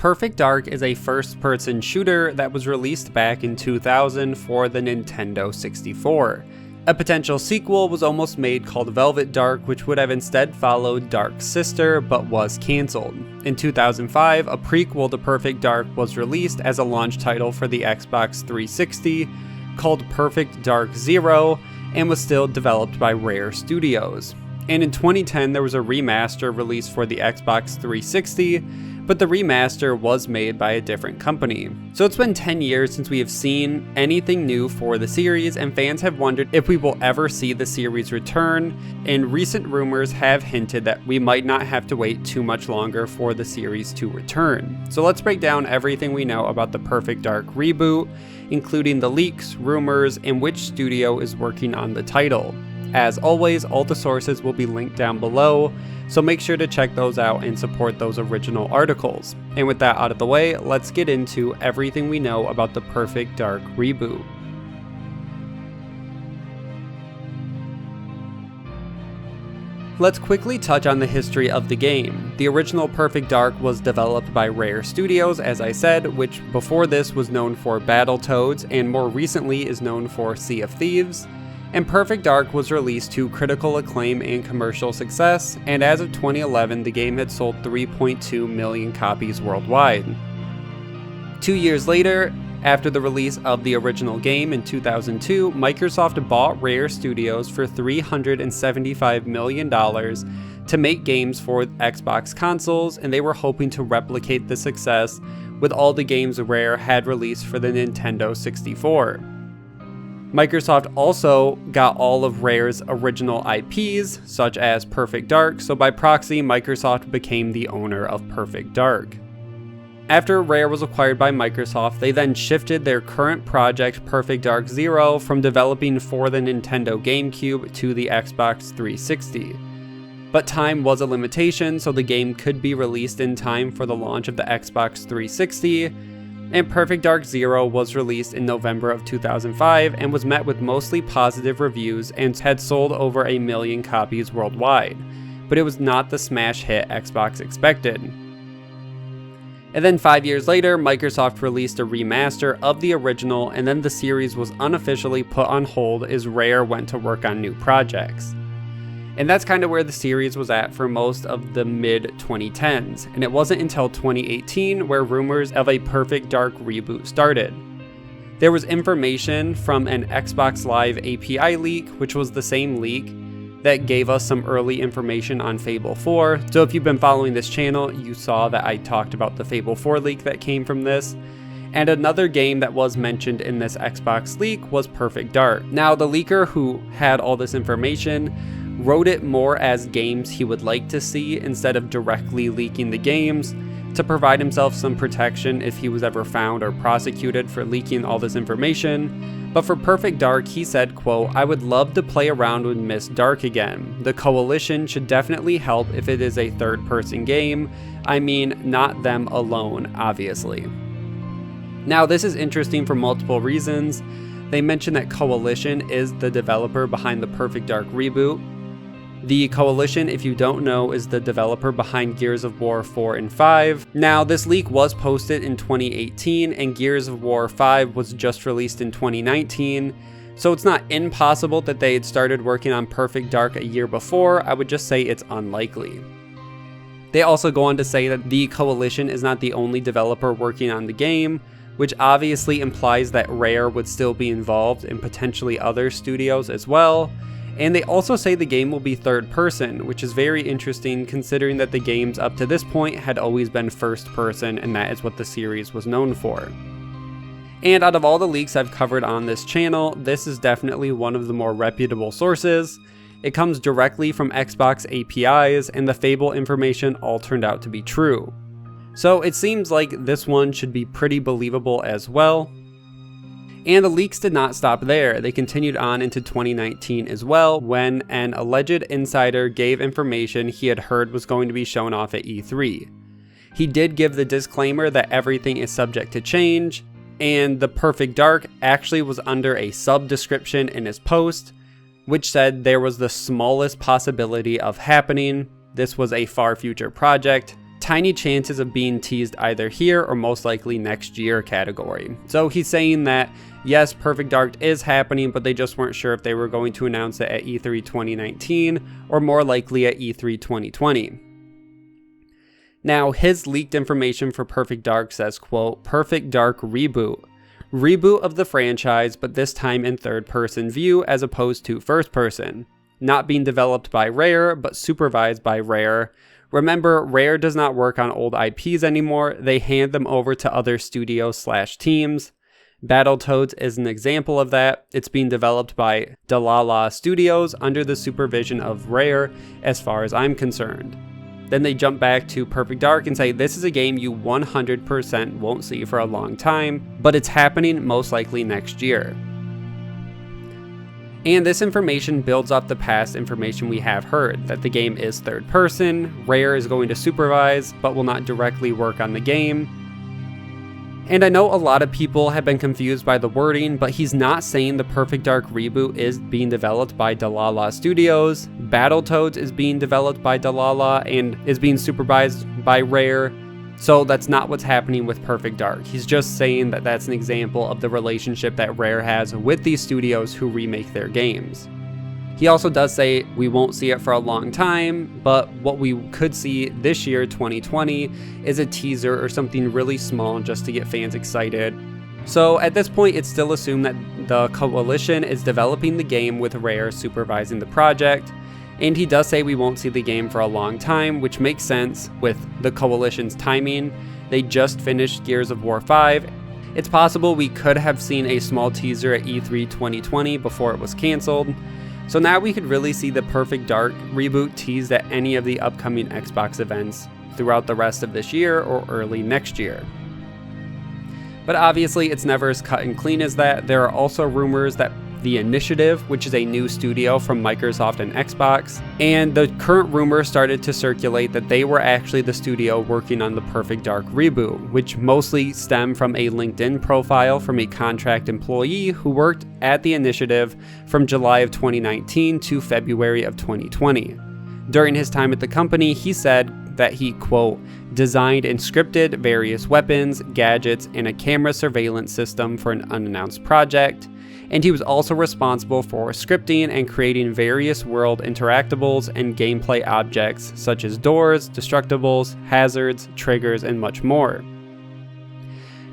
Perfect Dark is a first-person shooter that was released back in 2000 for the Nintendo 64. A potential sequel was almost made called Velvet Dark, which would have instead followed Dark Sister, but was cancelled. In 2005, a prequel to Perfect Dark was released as a launch title for the Xbox 360, called Perfect Dark Zero, and was still developed by Rare Studios. And in 2010, there was a remaster released for the Xbox 360, but the remaster was made by a different company. So it's been 10 years since we have seen anything new for the series, and fans have wondered if we will ever see the series return, and recent rumors have hinted that we might not have to wait too much longer for the series to return. So let's break down everything we know about the Perfect Dark reboot, including the leaks, rumors, and which studio is working on the title. As always, all the sources will be linked down below, so make sure to check those out and support those original articles. And with that out of the way, let's get into everything we know about the Perfect Dark reboot. Let's quickly touch on the history of the game. The original Perfect Dark was developed by Rare Studios, as I said, which before this was known for Battletoads and more recently is known for Sea of Thieves. And Perfect Dark was released to critical acclaim and commercial success, and as of 2011, the game had sold 3.2 million copies worldwide. 2 years later, after the release of the original game in 2002, Microsoft bought Rare Studios for $375 million to make games for Xbox consoles, and they were hoping to replicate the success with all the games Rare had released for the Nintendo 64. Microsoft also got all of Rare's original IPs, such as Perfect Dark, so by proxy, Microsoft became the owner of Perfect Dark. After Rare was acquired by Microsoft, they then shifted their current project, Perfect Dark Zero, from developing for the Nintendo GameCube to the Xbox 360. But time was a limitation, so the game could be released in time for the launch of the Xbox 360, and Perfect Dark Zero was released in November of 2005 and was met with mostly positive reviews and had sold over 1 million copies worldwide, but it was not the smash hit Xbox expected. And then 5 years later, Microsoft released a remaster of the original, and then the series was unofficially put on hold as Rare went to work on new projects. And that's kind of where the series was at for most of the mid-2010s, and it wasn't until 2018 where rumors of a Perfect Dark reboot started. There was information from an Xbox Live API leak, which was the same leak that gave us some early information on Fable 4. So if you've been following this channel, you saw that I talked about the Fable 4 leak that came from this. And another game that was mentioned in this Xbox leak was Perfect Dark. Now, the leaker who had all this information wrote it more as games he would like to see instead of directly leaking the games, to provide himself some protection if he was ever found or prosecuted for leaking all this information. But for Perfect Dark, he said, quote, "I would love to play around with Miss Dark again. The Coalition should definitely help if it is a third-person game. I mean, not them alone, obviously." Now, this is interesting for multiple reasons. They mention that Coalition is the developer behind the Perfect Dark reboot. The Coalition, if you don't know, is the developer behind Gears of War 4 and 5. Now, this leak was posted in 2018, and Gears of War 5 was just released in 2019, so it's not impossible that they had started working on Perfect Dark a year before. I would just say it's unlikely. They also go on to say that the Coalition is not the only developer working on the game, which obviously implies that Rare would still be involved in potentially other studios as well. And they also say the game will be third person, which is very interesting considering that the games up to this point had always been first person, and that is what the series was known for. And out of all the leaks I've covered on this channel, this is definitely one of the more reputable sources. It comes directly from Xbox APIs, and the Fable information all turned out to be true. So it seems like this one should be pretty believable as well. And the leaks did not stop there. They continued on into 2019 as well, when an alleged insider gave information he had heard was going to be shown off at E3. He did give the disclaimer that everything is subject to change, and the Perfect Dark actually was under a sub-description in his post, which said there was the smallest possibility of happening. This was a far future project. tiny chances of being teased either here or most likely next year category. So he's saying that yes, Perfect Dark is happening, but they just weren't sure if they were going to announce it at E3 2019 or more likely at E3 2020. Now, his leaked information for Perfect Dark says, quote, Perfect Dark Reboot. Reboot of the franchise, but this time in third-person view as opposed to first-person. Not being developed by Rare, but supervised by Rare. Remember, Rare does not work on old IPs anymore. They hand them over to other studios/teams. Battletoads is an example of that. It's being developed by Dlala Studios under the supervision of Rare, as far as I'm concerned. Then they jump back to Perfect Dark and say, this is a game you 100% won't see for a long time, but it's happening most likely next year. And this information builds up the past information we have heard, that the game is third person, Rare is going to supervise, but will not directly work on the game. And I know a lot of people have been confused by the wording, but he's not saying the Perfect Dark Reboot is being developed by Dlala Studios. Battletoads is being developed by Dlala and is being supervised by Rare. So that's not what's happening with Perfect Dark. He's just saying that that's an example of the relationship that Rare has with these studios who remake their games. He also does say we won't see it for a long time, but what we could see this year, 2020, is a teaser or something really small just to get fans excited. So at this point, it's still assumed that the Coalition is developing the game with Rare supervising the project, and he does say we won't see the game for a long time, which makes sense with the Coalition's timing. They just finished Gears of War 5. It's possible we could have seen a small teaser at E3 2020 before it was cancelled. So now we could really see the Perfect Dark Reboot teased at any of the upcoming Xbox events throughout the rest of this year or early next year. But obviously it's never as cut and clean as that. There are also rumors that The Initiative, which is a new studio from Microsoft and Xbox, and the current rumor started to circulate that they were actually the studio working on the Perfect Dark Reboot, which mostly stemmed from a LinkedIn profile from a contract employee who worked at The Initiative from July of 2019 to February of 2020. During his time at the company, he said that he, quote, designed and scripted various weapons, gadgets, and a camera surveillance system for an unannounced project. And he was also responsible for scripting and creating various world interactables and gameplay objects such as doors, destructibles, hazards, triggers, and much more.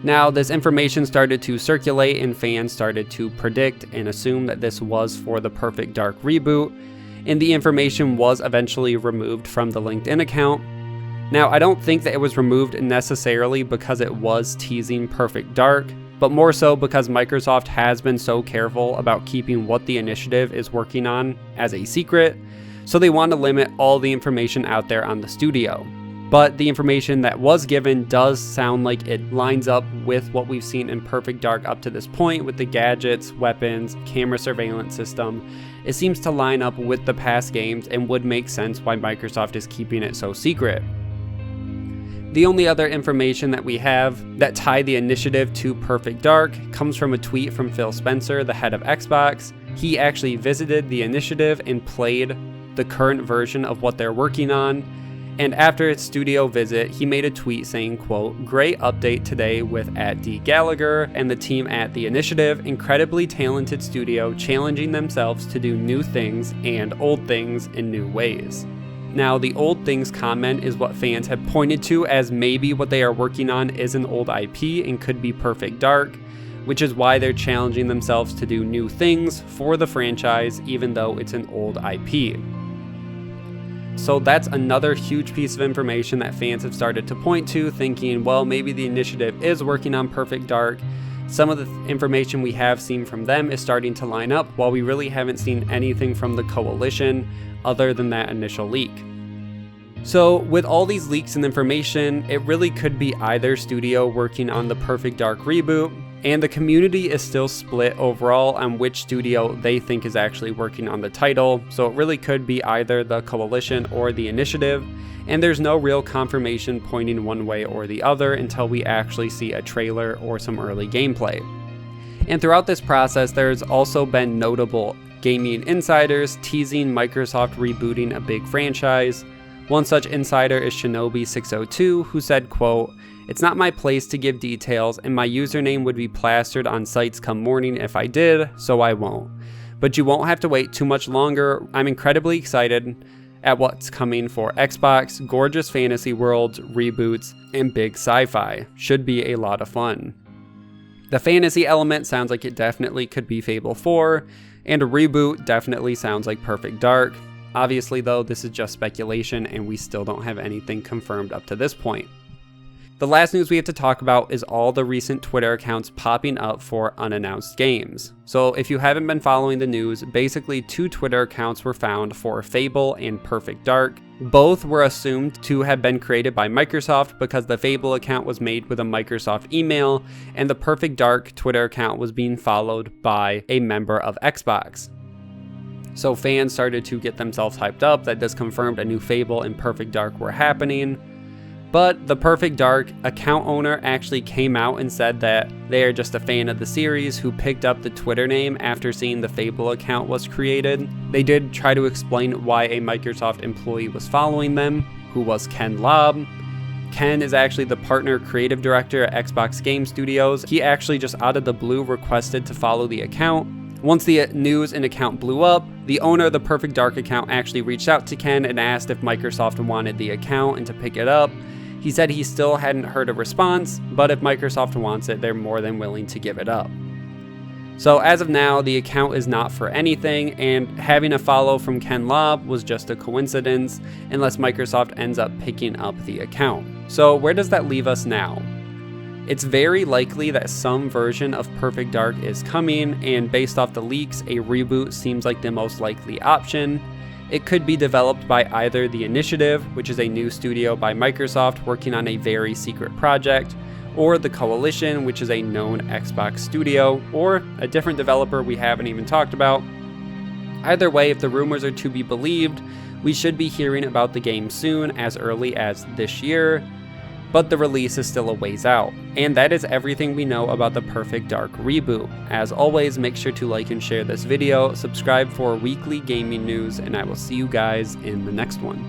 Now, this information started to circulate and fans started to predict and assume that this was for the Perfect Dark Reboot, and the information was eventually removed from the LinkedIn account. Now, I don't think that it was removed necessarily because it was teasing Perfect Dark, but more so because Microsoft has been so careful about keeping what The Initiative is working on as a secret, so they want to limit all the information out there on the studio. But the information that was given does sound like it lines up with what we've seen in Perfect Dark up to this point with the gadgets, weapons, camera surveillance system. It seems to line up with the past games and would make sense why Microsoft is keeping it so secret. The only other information that we have that tie The Initiative to Perfect Dark comes from a tweet from Phil Spencer, the head of Xbox. He actually visited The Initiative and played the current version of what they're working on. And after its studio visit, he made a tweet saying, quote, great update today with @DGallagher and the team at The Initiative, incredibly talented studio challenging themselves to do new things and old things in new ways. Now, the old things comment is what fans have pointed to as maybe what they are working on is an old IP and could be Perfect Dark, which is why they're challenging themselves to do new things for the franchise even though it's an old IP. So that's another huge piece of information that fans have started to point to, thinking, well, maybe The Initiative is working on Perfect Dark. Some of the information we have seen from them is starting to line up, while we really haven't seen anything from the Coalition other than that initial leak. So with all these leaks and information, it really could be either studio working on the Perfect Dark Reboot, and the community is still split overall on which studio they think is actually working on the title, so it really could be either the Coalition or The Initiative, and there's no real confirmation pointing one way or the other until we actually see a trailer or some early gameplay. And throughout this process, there's also been notable gaming insiders teasing Microsoft rebooting a big franchise, One such insider is Shinobi602, who said, quote, "It's not my place to give details, and my username would be plastered on sites come morning if I did, so I won't. But you won't have to wait too much longer. I'm incredibly excited at what's coming for Xbox, gorgeous fantasy worlds, reboots, and big sci-fi. Should be a lot of fun." The fantasy element sounds like it definitely could be Fable 4, and a reboot definitely sounds like Perfect Dark. Obviously though, this is just speculation and we still don't have anything confirmed up to this point. The last news we have to talk about is all the recent Twitter accounts popping up for unannounced games. So if you haven't been following the news, basically 2 Twitter accounts were found for Fable and Perfect Dark. Both were assumed to have been created by Microsoft because the Fable account was made with a Microsoft email, and the Perfect Dark Twitter account was being followed by a member of Xbox. So fans started to get themselves hyped up that this confirmed a new Fable and Perfect Dark were happening. But the Perfect Dark account owner actually came out and said that they are just a fan of the series who picked up the Twitter name after seeing the Fable account was created. They did try to explain why a Microsoft employee was following them, who was Ken Lau. Ken is actually the partner creative director at Xbox Game Studios. He actually just out of the blue requested to follow the account. Once the news and account blew up, the owner of the Perfect Dark account actually reached out to Ken and asked if Microsoft wanted the account and to pick it up. He said he still hadn't heard a response, but if Microsoft wants it, they're more than willing to give it up. So as of now, the account is not for anything, and having a follow from Ken Lau was just a coincidence, unless Microsoft ends up picking up the account. So where does that leave us now? It's very likely that some version of Perfect Dark is coming, and based off the leaks, a reboot seems like the most likely option. It could be developed by either The Initiative, which is a new studio by Microsoft working on a very secret project, or The Coalition, which is a known Xbox studio, or a different developer we haven't even talked about. Either way, if the rumors are to be believed, we should be hearing about the game soon, as early as this year, but the release is still a ways out. And that is everything we know about the Perfect Dark reboot. As always, make sure to like and share this video, subscribe for weekly gaming news, and I will see you guys in the next one.